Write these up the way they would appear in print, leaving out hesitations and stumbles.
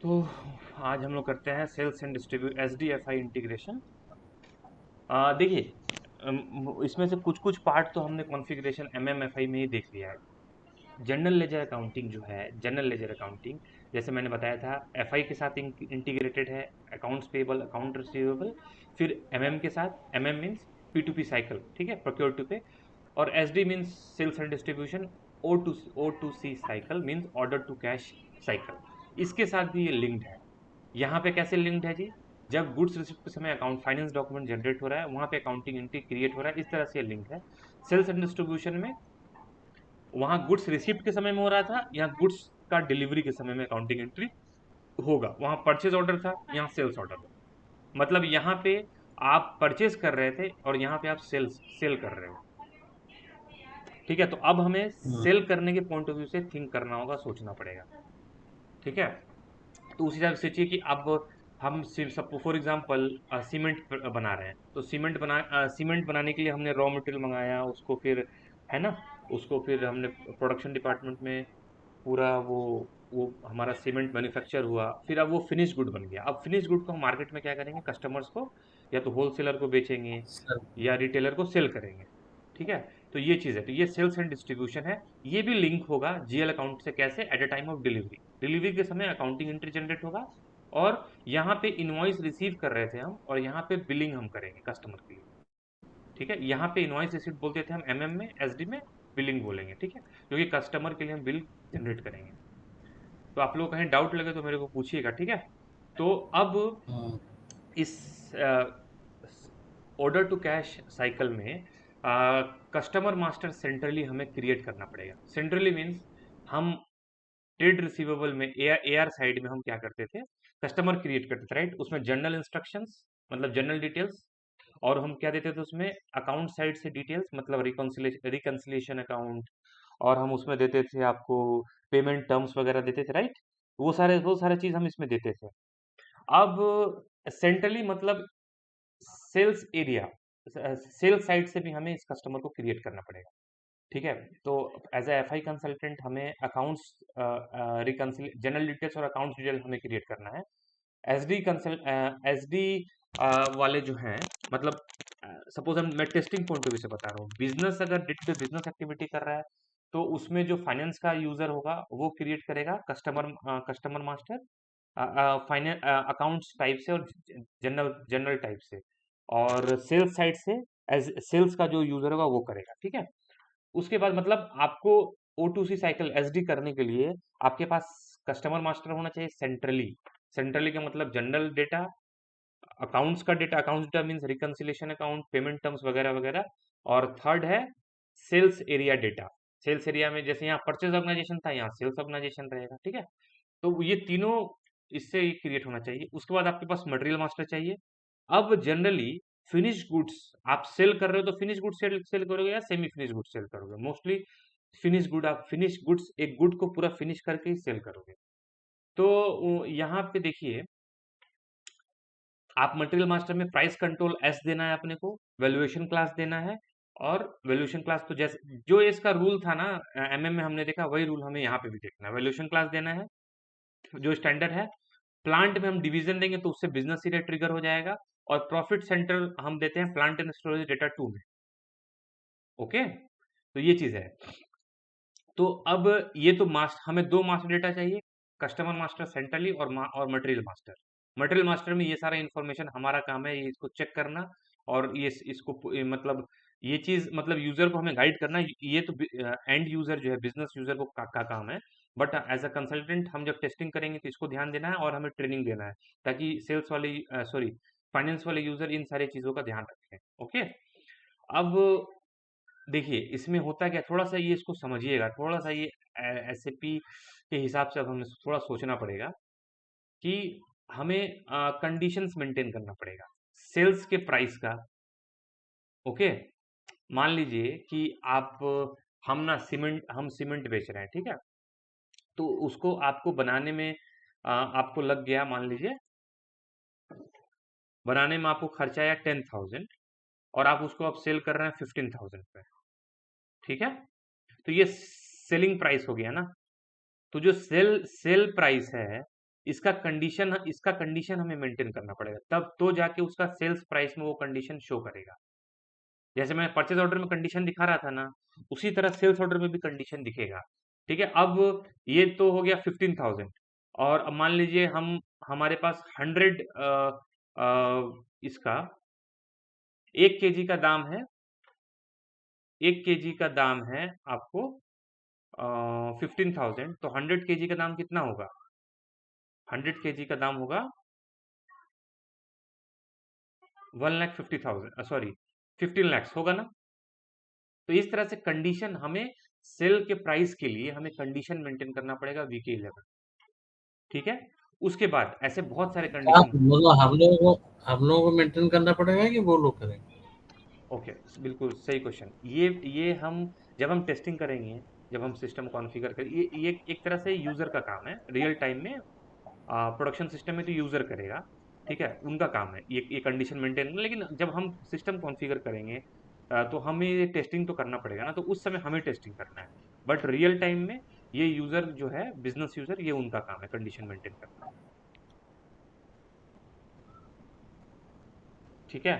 तो आज हम लोग करते हैं sales and distribute SDFI integration. देखिए, इसमें से कुछ कुछ पार्ट तो हमने कॉन्फ़िगरेशन MMFI में ही देख लिया है। जनरल लेजर अकाउंटिंग जो है, जनरल लेजर अकाउंटिंग जैसे मैंने बताया था, FI के साथ इंटीग्रेटेड है। अकाउंट्स पेबल, अकाउंट रिसीवेबल, फिर MM के साथ। MM मीन्स P2P साइकिल, ठीक है, प्रोक्योर टू पे। और SD means sales and distribution. O2C cycle means order to cash cycle. इसके साथ भी ये लिंक्ड है। यहाँ पे कैसे लिंक्ड है जी? जब गुड्स रिसिप्ट के समय अकाउंट फाइनेंस डॉक्यूमेंट जनरेट हो रहा है, वहाँ पे अकाउंटिंग एंट्री क्रिएट हो रहा है, इस तरह से लिंक है। सेल्स एंड डिस्ट्रीब्यूशन में वहाँ गुड्स रिसिप्ट के समय में हो रहा था, यहाँ गुड्स का डिलीवरी के समय में अकाउंटिंग एंट्री होगा। वहाँ परचेज ऑर्डर था, यहाँ सेल्स ऑर्डर है। मतलब यहाँ पे आप परचेज कर रहे थे और यहाँ पे आप सेल कर रहे हो। ठीक है, तो अब हमें हाँ, सेल करने के पॉइंट ऑफ व्यू से थिंक करना होगा, सोचना पड़ेगा। ठीक है, तो उसी हिसाब से सोचिए कि अब हम सब फॉर एग्जांपल सीमेंट बना रहे हैं, तो सीमेंट बनाने के लिए हमने रॉ मटेरियल मंगाया, उसको फिर, है ना, उसको फिर हमने प्रोडक्शन डिपार्टमेंट में पूरा वो हमारा सीमेंट मैन्युफैक्चर हुआ, फिर अब वो फिनिश गुड बन गया। अब फिनिश गुड को हम मार्केट में क्या करेंगे, कस्टमर्स को या तो होलसेलर को बेचेंगे सर। या रिटेलर को सेल करेंगे। ठीक है, तो ये चीज़ है, तो ये सेल्स एंड डिस्ट्रीब्यूशन है। ये भी लिंक होगा GL अकाउंट से, कैसे? At a time of delivery, delivery के समय अकाउंटिंग एंट्री जनरेट होगा। और यहाँ पे इनवॉइस रिसीव कर रहे थे हम, और यहाँ पे बिलिंग हम करेंगे कस्टमर के लिए। ठीक है, यहाँ पे इनवॉइस रिसीव बोलते थे हम MM में, SD में बिलिंग बोलेंगे। ठीक है, क्योंकि कस्टमर के लिए हम बिल जनरेट करेंगे। तो आप लोग कहीं डाउट लगे तो मेरे को पूछिएगा, ठीक है। तो अब हाँ, इस ऑर्डर टू कैश साइकिल में कस्टमर मास्टर सेंट्रली हमें क्रिएट करना पड़ेगा। सेंट्रली मीन्स हम ट्रेड रिसीवेबल में AR साइड में हम क्या करते थे, कस्टमर क्रिएट करते थे, राइट। उसमें जनरल इंस्ट्रक्शंस, मतलब जनरल डिटेल्स। और हम क्या देते थे उसमें, अकाउंट साइड से डिटेल्स, मतलब रिकंसिलिएशन अकाउंट। और हम उसमें देते थे आपको पेमेंट टर्म्स वगैरह देते थे, राइट। वो सारे चीज हम इसमें देते थे। अब सेंट्रली मतलब सेल्स एरिया, सेल्स साइड से भी हमें इस कस्टमर को क्रिएट करना पड़ेगा। ठीक है, तो एज ए FI कंसल्टेंट हमें अकाउंट्स रिकंसिल जनरल डिटेल्स और अकाउंट्स डिटेल हमें क्रिएट करना है। SD वाले जो हैं, मतलब सपोज मैं टेस्टिंग पॉइंट ऑफ व्यू से बता रहा हूँ, बिजनेस अगर day to day business activity कर रहा है, तो उसमें जो फाइनेंस का यूजर होगा वो क्रिएट करेगा customer master finance accounts type से, और जनरल जनरल टाइप से। और सेल्स साइड से एज सेल्स का जो यूजर होगा वो करेगा। ठीक है, उसके बाद मतलब आपको O2C साइकिल SD करने के लिए आपके पास कस्टमर मास्टर होना चाहिए सेंट्रली। सेंट्रली का मतलब general data, accounts data means reconciliation account, payment terms वगैरह वगैरह। और थर्ड है sales area data. Sales area में जैसे यहाँ परचेज ऑर्गेनाइजेशन था, यहाँ सेल्स ऑर्गेनाइजेशन रहेगा। ठीक है, तो ये तीनों इससे क्रिएट होना चाहिए। उसके बाद आपके पास मटेरियल मास्टर चाहिए। अब जनरली फिनिश गुड्स आप सेल कर रहे हो, तो फिनिश गुड्स सेल सेल करोगे या सेमी फिनिश गुड्स सेल करोगे? मोस्टली फिनिश गुड्स, एक गुड को पूरा फिनिश करके ही सेल करोगे। तो यहाँ पे देखिए, आप मटेरियल मास्टर में प्राइस कंट्रोल S देना है अपने को, वैल्यूएशन क्लास देना है। और वैल्यूएशन क्लास तो जैसे जो इसका रूल था ना, MM में हमने देखा, वही रूल हमें यहाँ पे भी देखना है। वैल्यूएशन क्लास देना है जो स्टैंडर्ड है। प्लांट में हम डिवीजन देंगे तो उससे बिजनेस एरिया ट्रिगर हो जाएगा। और प्रॉफिट सेंटर हम देते हैं प्लांट एंड स्टोरेज डेटा 2 में। ओके, तो ये चीज है। तो अब ये तो हमें दो मास्टर डेटा चाहिए, कस्टमर मास्टर सेंट्रली और मटेरियल मास्टर। मटेरियल मास्टर में ये सारा इंफॉर्मेशन हमारा काम है, ये इसको चेक करना। और ये मतलब ये चीज, मतलब यूजर को हमें गाइड करना। ये तो एंड यूजर जो है, बिजनेस यूजर को का काम है। बट एज अ कंसल्टेंट हम जब टेस्टिंग करेंगे तो इसको ध्यान देना है और हमें ट्रेनिंग देना है, ताकि सेल्स वाले, सॉरी, फाइनेंस वाले यूजर इन सारी चीजों का ध्यान रखें। ओके, अब देखिए इसमें होता क्या, थोड़ा सा ये इसको समझिएगा, थोड़ा सा ये SAP के हिसाब से अब हमें थोड़ा सोचना पड़ेगा कि हमें कंडीशंस मेंटेन करना पड़ेगा सेल्स के प्राइस का। ओके, मान लीजिए कि आप हम सीमेंट बेच रहे हैं, ठीक है। तो उसको आपको बनाने में आपको लग गया, मान लीजिए बनाने में आपको खर्चा आया 10,000, और आप उसको अब सेल कर रहे हैं 15,000 पे। ठीक है, तो ये सेलिंग प्राइस हो गया ना। तो जो सेल सेल प्राइस है, इसका कंडीशन हमें मेंटेन करना पड़ेगा, तब तो जाके उसका सेल्स प्राइस में वो कंडीशन शो करेगा। जैसे मैं परचेज ऑर्डर में कंडीशन दिखा रहा था ना, उसी तरह सेल्स ऑर्डर में भी कंडीशन दिखेगा। ठीक है, अब ये तो हो गया 15,000। और अब मान लीजिए हम हमारे पास 100 इसका 1 केजी का दाम है, 1 केजी का दाम है आपको 15,000, तो 100 केजी का दाम कितना होगा? 100 केजी का दाम होगा 1,50,000, सॉरी 15 lakhs होगा ना। तो इस तरह से कंडीशन हमें सेल के प्राइस के लिए हमें कंडीशन मेंटेन करना पड़ेगा VK11। ठीक है, उसके बाद ऐसे बहुत सारे क्या कंडीशन। मतलब हम लोगों को मेंटेन करना पड़ेगा कि वो लोग करेंगे? ओके, बिल्कुल सही क्वेश्चन। ये हम जब हम टेस्टिंग करेंगे, जब हम सिस्टम कॉन्फ़िगर करें, ये एक तरह से यूजर का काम है रियल टाइम में। प्रोडक्शन सिस्टम में तो यूजर करेगा, ठीक है, उनका काम है ये कंडीशन मेंटेन करना। लेकिन जब हम सिस्टम कॉन्फ़िगर करेंगे तो हमें ये टेस्टिंग तो करना पड़ेगा ना, तो उस समय हमें टेस्टिंग करना है। बट रियल टाइम में ये यूजर जो है, बिजनेस यूजर, ये उनका काम है कंडीशन मेंटेन करना। ठीक है,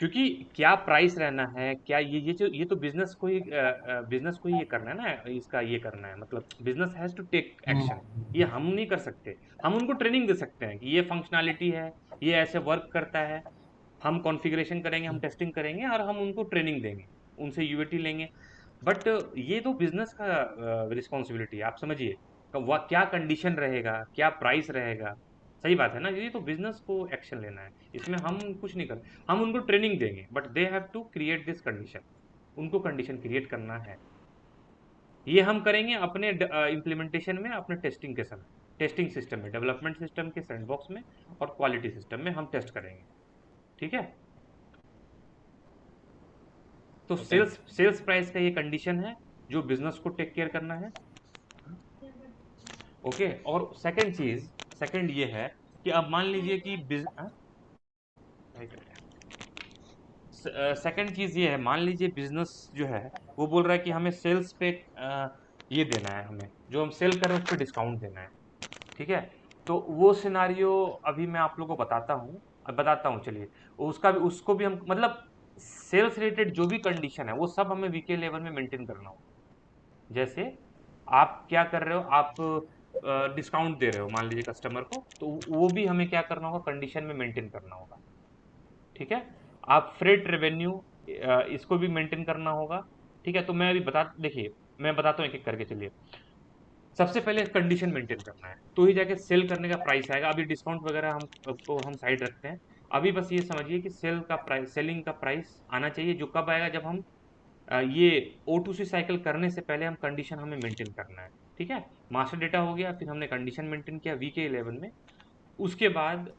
क्योंकि क्या प्राइस रहना है, क्या ये तो बिजनेस को ही ये करना है ना, इसका ये करना है, मतलब business has to take action. ये हम नहीं कर सकते। हम उनको ट्रेनिंग दे सकते हैं कि ये फंक्शनैलिटी है, ये ऐसे वर्क करता है। हम कॉन्फ़िगरेशन करेंगे, हम टेस्टिंग करेंगे और हम उनको ट्रेनिंग देंगे, उनसे यूएटी लेंगे। बट ये तो बिजनेस का रिस्पॉन्सिबिलिटी है, आप समझिए। क्या कंडीशन रहेगा, क्या प्राइस रहेगा। सही बात है ना, ये तो बिजनेस को एक्शन लेना है, इसमें हम कुछ नहीं कर। हम उनको ट्रेनिंग देंगे, but they have to create this condition. उनको कंडीशन क्रिएट करना है। ये हम करेंगे अपने इम्प्लीमेंटेशन में, अपने टेस्टिंग के समय, टेस्टिंग सिस्टम में, डेवलपमेंट सिस्टम के सैंडबॉक्स में और क्वालिटी सिस्टम में हम टेस्ट करेंगे। ठीक है, तो ओके। सेल्स प्राइस का ये कंडीशन है जो बिजनेस को टेक केयर करना है। ओके, और सेकंड ये है कि अब मान लीजिए कि सेकंड चीज ये है, मान लीजिए बिजनेस जो है वो बोल रहा है कि हमें सेल्स पे ये देना है, हमें जो हम सेल कर रहे हैं उस पर डिस्काउंट देना है। ठीक है, तो वो सिनारियो अभी मैं आप लोगों को बताता हूँ, चलिए। उसको भी हम मतलब सेल्स रिलेटेड जो भी कंडीशन है वो सब हमें वीके लेवल में मेंटेन करना होगा। जैसे आप क्या कर रहे हो, आप डिस्काउंट दे रहे हो मान लीजिए कस्टमर को, तो वो भी हमें क्या करना होगा, कंडीशन में मेंटेन करना होगा। ठीक है, आप फ्रेट रेवेन्यू इसको भी मेंटेन करना होगा। ठीक है, तो मैं अभी देखिए, मैं बताता हूँ एक एक करके, चलिए। सबसे पहले कंडीशन मेंटेन करना है, तो ही जाके सेल करने का प्राइस आएगा। अभी डिस्काउंट वगैरह हम को हम साइड रखते हैं। अभी बस ये समझिए कि सेलिंग का प्राइस आना चाहिए, जो कब आएगा, जब हम ये O2C साइकिल करने से पहले हम कंडीशन हमें मेंटेन करना है। ठीक है, मास्टर डेटा हो गया, फिर हमने कंडीशन मेंटेन किया VK11 में। उसके बाद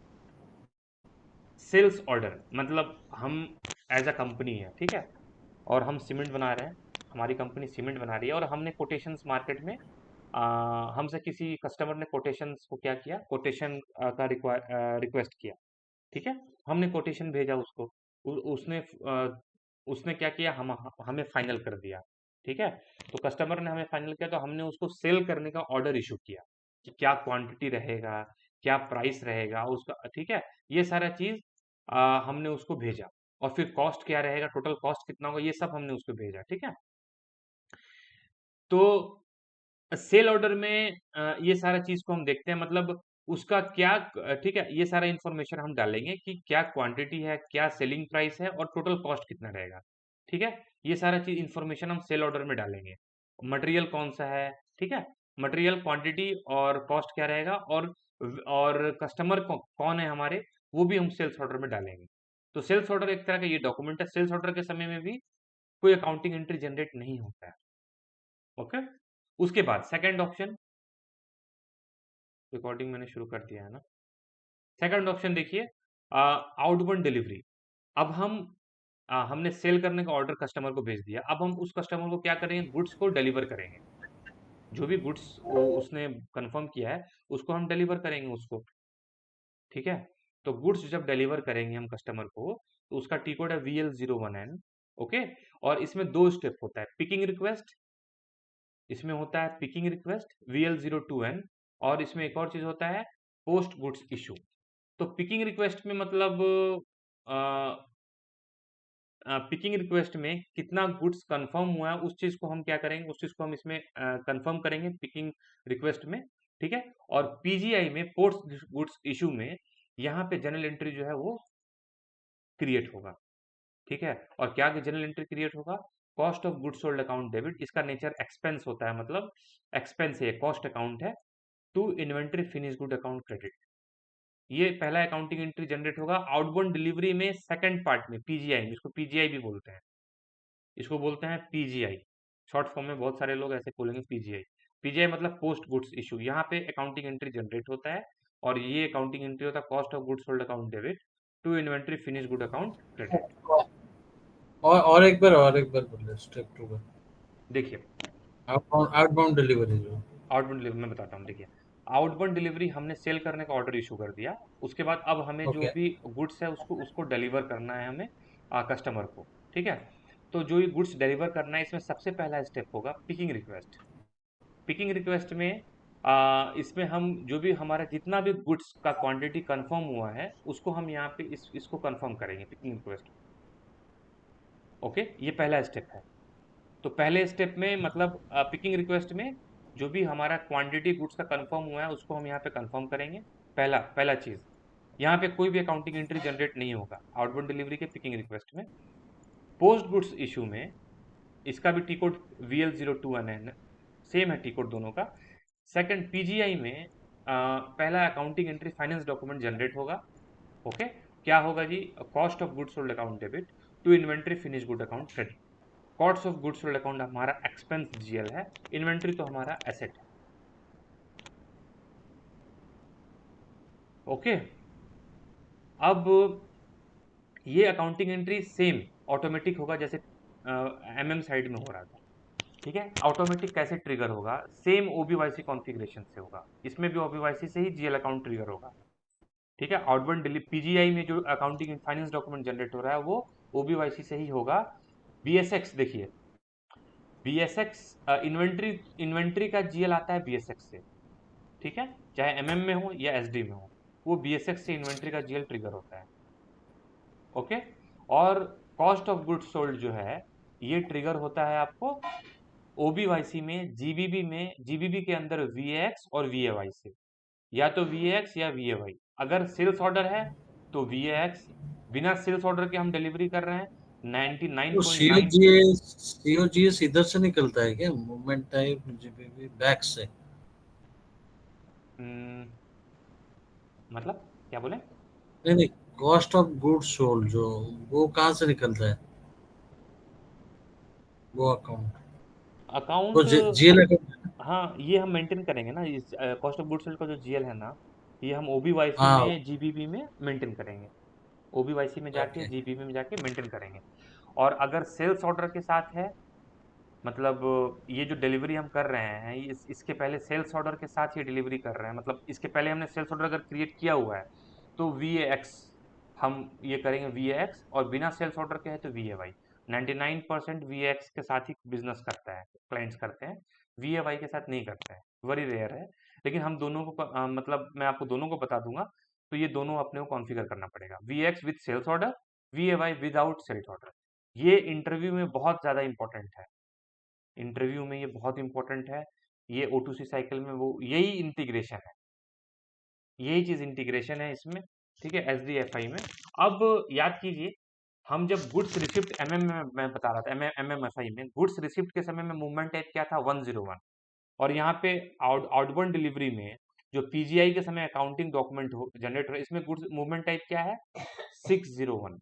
सेल्स ऑर्डर, मतलब हम एज अ कंपनी है, ठीक है, और हम सीमेंट बना रहे हैं, हमारी कंपनी सीमेंट बना रही है, और हमने कोटेशंस मार्केट में हमसे किसी कस्टमर ने कोटेशंस को क्या किया, कोटेशन का रिक्वेस्ट किया। ठीक है, हमने कोटेशन भेजा उसको। उसने क्या किया, हमें फाइनल कर दिया। ठीक है, तो कस्टमर ने हमें फाइनल किया, तो हमने उसको सेल करने का ऑर्डर इशू किया कि क्या क्वांटिटी रहेगा, क्या प्राइस रहेगा उसका। ठीक है, ये सारा चीज हमने उसको भेजा। और फिर कॉस्ट क्या रहेगा, टोटल कॉस्ट कितना होगा, ये सब हमने उसको भेजा। ठीक है, तो सेल ऑर्डर में ये सारा चीज को हम देखते हैं, मतलब उसका क्या ठीक है, ये सारा इंफॉर्मेशन हम डालेंगे कि क्या क्वांटिटी है, क्या सेलिंग प्राइस है और टोटल कॉस्ट कितना रहेगा। ठीक है, ये सारा चीज इंफॉर्मेशन हम सेल ऑर्डर में डालेंगे। मटेरियल कौन सा है, ठीक है, मटेरियल क्वांटिटी और कॉस्ट क्या रहेगा, और कस्टमर कौन है हमारे, वो भी हम सेल्स ऑर्डर में डालेंगे। तो सेल्स ऑर्डर एक तरह का ये डॉक्यूमेंट है। सेल्स ऑर्डर के समय में भी कोई अकाउंटिंग एंट्री जनरेट नहीं होता है। ओके, उसके बाद सेकंड ऑप्शन, रिकॉर्डिंग मैंने शुरू कर दिया है ना। सेकंड ऑप्शन देखिए, आउटबाउंड डिलीवरी। अब हमने सेल करने का ऑर्डर कस्टमर को भेज दिया, अब हम उस कस्टमर को क्या करेंगे, गुड्स को डिलीवर करेंगे। जो भी गुड्स उसने कंफर्म किया है उसको हम डिलीवर करेंगे उसको। ठीक है, तो गुड्स जब डिलीवर करेंगे हम कस्टमर को, तो उसका टी कोड है VL01N। ओके, और इसमें दो स्टेप होता है, पिकिंग रिक्वेस्ट, इसमें होता है पिकिंग रिक्वेस्ट VL02N, और इसमें एक और चीज होता है, पोस्ट गुड्स इशू। तो पिकिंग रिक्वेस्ट में मतलब पिकिंग रिक्वेस्ट में कितना गुड्स कंफर्म हुआ है उस चीज को हम क्या करेंगे, उस चीज को हम इसमें कंफर्म करेंगे पिकिंग रिक्वेस्ट में। ठीक है। और पीजीआई में, पोस्ट गुड्स इशू में, यहाँ पे जनरल एंट्री जो है वो क्रिएट होगा। ठीक है। और क्या जनरल एंट्री क्रिएट होगा, cost of goods sold account debit. इसका नेचर एक्सपेंस होता है, मतलब एक्सपेंस है, कॉस्ट अकाउंट है, to inventory finish good account credit. ये पहला अकाउंटिंग एंट्री जनरेट होगा आउटबाउंड डिलीवरी में, सेकंड पार्ट में, पीजीआई में। इसको पीजीआई भी बोलते हैं, इसको बोलते हैं पीजीआई। शॉर्ट फॉर्म में बहुत सारे लोग ऐसे बोलेंगे पीजीआई। पीजीआई मतलब पोस्ट गुड्स इशू। यहाँ पे अकाउंटिंग एंट्री जनरेट होता है, और ये अकाउंटिंग एंट्री होता है cost of goods sold account debit to inventory finish good account credit. और एक बार बोले स्टेप 2 का। देखिए, आउटबाउंड डिलीवरी जो। आउटबाउंड डिलीवरी मैं बताता हूँ। देखिए, आउटबाउंड डिलीवरी हमने सेल करने का ऑर्डर इशू कर दिया, उसके बाद अब हमें जो ओके। भी गुड्स है उसको उसको डिलीवर करना है हमें, कस्टमर को। ठीक है। तो जो ये गुड्स डिलीवर करना है, इसमें सबसे पहला स्टेप होगा पिकिंग रिक्वेस्ट। पिकिंग रिक्वेस्ट में इसमें हम जो भी हमारा जितना भी गुड्स का क्वांटिटी कंफर्म हुआ है उसको हम यहाँ पे इसको कंफर्म करेंगे पिकिंग रिक्वेस्ट। ओके, ये पहला स्टेप है। तो पहले स्टेप में मतलब पिकिंग रिक्वेस्ट में जो भी हमारा क्वांटिटी गुड्स का कंफर्म हुआ है उसको हम यहाँ पे कंफर्म करेंगे। पहला पहला चीज, यहाँ पे कोई भी अकाउंटिंग एंट्री जनरेट नहीं होगा आउटबाउंड डिलीवरी के पिकिंग रिक्वेस्ट में। पोस्ट गुड्स इशू में इसका भी टी कोड VL02 है, सेम है टी कोड दोनों का। सेकंड, पीजीआई में पहला accounting entry finance document generate होगा। ओके। क्या होगा जी, cost of goods sold account debit to inventory finish good account credit. Cost of goods sold account हमारा एक्सपेंस जीएल है, इन्वेंट्री तो हमारा एसेट है। ओके। अब ये अकाउंटिंग एंट्री सेम ऑटोमेटिक होगा जैसे एमएम साइड में हो रहा था। ठीक है। ऑटोमेटिक कैसे ट्रिगर होगा, सेम ओबीवाईसी कॉन्फ़िगरेशन से होगा, इसमें भी ओबीवाईसी से ही जीएल अकाउंट ट्रिगर होगा। ठीक है। आउटबाउंड डिलीवरी पीजीआई में जो अकाउंटिंग फाइनेंस डॉक्यूमेंट जनरेट हो रहा है वो ओबीवाईसी से ही होगा। बीएसएक्स देखिए, बीएसएक्स इन्वेंट्री इन्वेंट्री का जीएल आता है बीएसएक्स से। ठीक है। चाहे एमएम में हो या एसडी में हो, वो बीएसएक्स से इन्वेंट्री का जीएल ट्रिगर होता है। ओके। और कॉस्ट ऑफ गुड्स सोल्ड जो है ये ट्रिगर होता है आपको ओबीवाईसी में, जीबीबी के अंदर वीएक्स और वीएवाई से, या तो वीएक्स या वीएवाई। अगर सेल्स ऑर्डर है तो वीएक्स, बिना सेल्स ऑर्डर के हम डिलीवरी कर रहे हैं तो 99.9। सीओजीएस इधर से निकलता है क्या, मूवमेंट टाइप जीबीबी बैक से? मतलब क्या बोले? नहीं नहीं, कॉस्ट ऑफ गुड्स सोल्ड जो, वो कहाँ से निकलता है, वो अकाउंट? वो अकाउंट, जीएल अकाउंट। हाँ ये हम मेंटेन करेंगे ना, इस कॉस्ट ऑफ गुड्स सोल्ड का जो जीएल है ना, ये हम ओबीवाईसी हाँ। में, जीबीबी में मेंटेन करेंगे। ओबीवाईसी में जाके, ओके। जीबीबी में जाके मेंटेन करेंगे। और अगर सेल्स ऑर्डर के साथ है, मतलब ये जो डिलीवरी हम कर रहे हैं इसके पहले सेल्स ऑर्डर के साथ ये डिलीवरी कर रहे हैं, मतलब इसके पहले हमने सेल्स ऑर्डर अगर क्रिएट किया हुआ है तो VAX हम ये करेंगे, VAX। और बिना सेल्स ऑर्डर के है तो VAY। 99% VAX के साथ ही बिजनेस करता है, क्लाइंट्स करते हैं, VAY के साथ नहीं करते हैं, वेरी रेयर है। लेकिन हम दोनों को मतलब मैं आपको दोनों को बता दूंगा। तो ये दोनों अपने को कॉन्फ़िगर करना पड़ेगा, VAX with sales order, VAY without sales order. ये इंटरव्यू में बहुत ज़्यादा इंपॉर्टेंट है, इंटरव्यू में ये बहुत इंपॉर्टेंट है। ये O2C साइकिल में वो यही इंटीग्रेशन है, यही चीज इंटीग्रेशन है इसमें। ठीक है, SDFI में। अब याद कीजिए, हम जब गुड्स रिसिप्ट एमएम में, मैं बता रहा था MMFI में गुड्स रिसिप्ट के समय में मूवमेंट टाइप क्या था, 101। और यहाँ पे आउटबाउंड डिलीवरी में जो पीजीआई के समय अकाउंटिंग डॉक्यूमेंट जनरेट हो रहा है, इसमें गुड्स मूवमेंट टाइप क्या है, 601।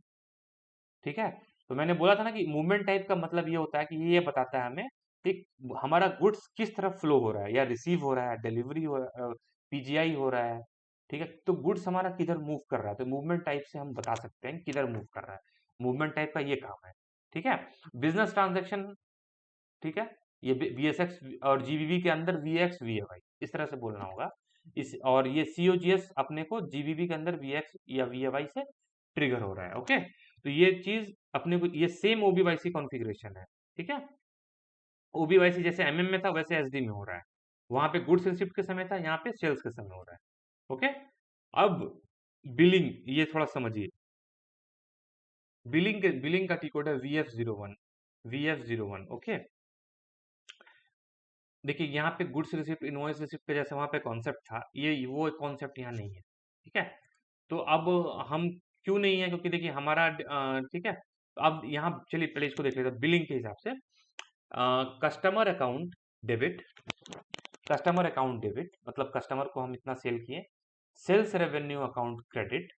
ठीक है। तो मैंने बोला था ना कि मूवमेंट टाइप का मतलब ये होता है कि ये बताता है हमें कि हमारा गुड्स किस तरफ फ्लो हो रहा है, या रिसीव हो रहा है, डिलीवरी हो रहा है, पीजीआई हो रहा है। ठीक है। तो गुड्स हमारा किधर मूव कर रहा है, तो मूवमेंट टाइप से हम बता सकते हैं किधर मूव कर रहा है। मूवमेंट टाइप का ये काम है। ठीक है। बिजनेस ट्रांजेक्शन, ठीक है, ये बीएसएक्स और जीबीबी के अंदर वीएक्स वीएवाई, इस तरह से बोलना होगा। इस और ये सीओजीएस अपने को जीबीबी के अंदर वीएक्स या वीएवाई से ट्रिगर हो रहा है। ओके। तो ये चीज अपने को, ये सेम ओबीवाईसी कॉन्फ़िगरेशन है। ठीक है। ओबीवाईसी जैसे एमएम में था वैसे एसडी में हो रहा है। वहां पे गुड्स रिसिप्ट के समय था, यहाँ पे सेल्स के समय हो रहा है। ओके, अब बिलिंग, ये थोड़ा समझिए। बिलिंग का टी कोड है VF01, VF01। ओके, देखिए यहाँ पे गुड्स रिसिप्ट इनवॉइस रिसिप्ट के जैसे वहां पे कॉन्सेप्ट था, ये वो कॉन्सेप्ट यहाँ नहीं है। ठीक है, तो अब हम क्यों नहीं है, क्योंकि देखिए हमारा ठीक है, तो अब यहाँ चलिए पहले इसको देख लेते हैं बिलिंग के हिसाब से। Customer account debit, customer account debit मतलब कस्टमर को हम इतना सेल किए। Sales revenue account credit,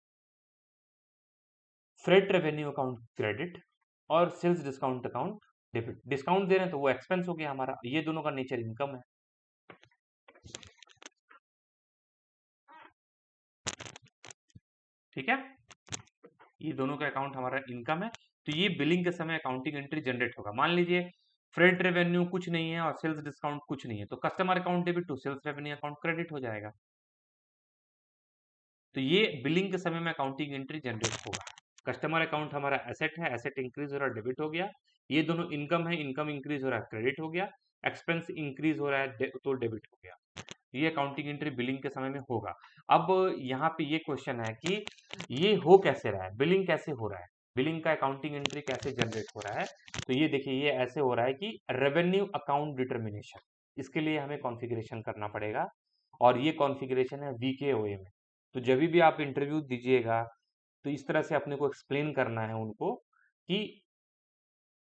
freight revenue account credit, और sales discount account debit. Discount दे रहे हैं तो वो एक्सपेंस हो गया हमारा, ये दोनों का नेचर इनकम है। ठीक है, ये दोनों का अकाउंट हमारा इनकम है, तो ये बिलिंग के समय अकाउंटिंग एंट्री जनरेट होगा। मान लीजिए फ्रेट रेवेन्यू कुछ नहीं है और सेल्स डिस्काउंट कुछ नहीं है, तो customer account debit to sales revenue account credit हो जाएगा। तो ये बिलिंग के समय में अकाउंटिंग एंट्री जनरेट होगा। कस्टमर अकाउंट हमारा एसेट है, एसेट इंक्रीज हो रहा है, डेबिट हो गया। ये दोनों इनकम है, इनकम इंक्रीज हो रहा है, क्रेडिट हो गया। एक्सपेंस इंक्रीज हो रहा है तो डेबिट हो गया। ये अकाउंटिंग एंट्री बिलिंग के समय में होगा। अब यहाँ पे ये क्वेश्चन है कि ये हो कैसे रहा है, बिलिंग कैसे हो रहा है, बिलिंग का अकाउंटिंग एंट्री कैसे जनरेट हो रहा है। तो ये देखिए, ये ऐसे हो रहा है कि रेवेन्यू अकाउंट डिटर्मिनेशन, इसके लिए हमें कॉन्फ़िगरेशन करना पड़ेगा, और ये कॉन्फ़िगरेशन है VKOA में। तो जब भी आप इंटरव्यू दीजिएगा तो इस तरह से अपने को एक्सप्लेन करना है उनको कि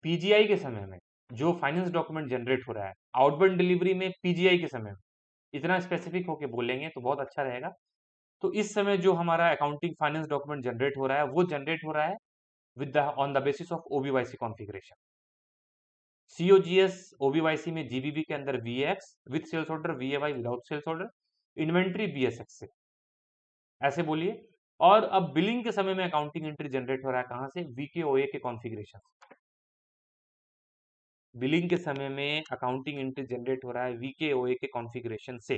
PGI के समय में जो फाइनेंस डॉक्यूमेंट जनरेट हो रहा है, आउटबाउंड डिलीवरी में PGI के समय में, इतना स्पेसिफिक होके बोलेंगे तो बहुत अच्छा रहेगा। तो इस समय जो हमारा अकाउंटिंग फाइनेंस डॉक्यूमेंट जनरेट हो रहा है, वो जनरेट हो रहा है with the on the basis of OBYC configuration. COGS OBYC में GBB के अंदर VAX with sales order, VAY without sales order, inventory BSX से, ऐसे बोलिए। और अब बिलिंग के समय में अकाउंटिंग एंट्री जनरेट हो रहा है कहां से, VKOA के कॉन्फ़िगरेशन। बिलिंग के समय में अकाउंटिंग एंट्री जनरेट हो रहा है VKOA के कॉन्फ़िगरेशन से।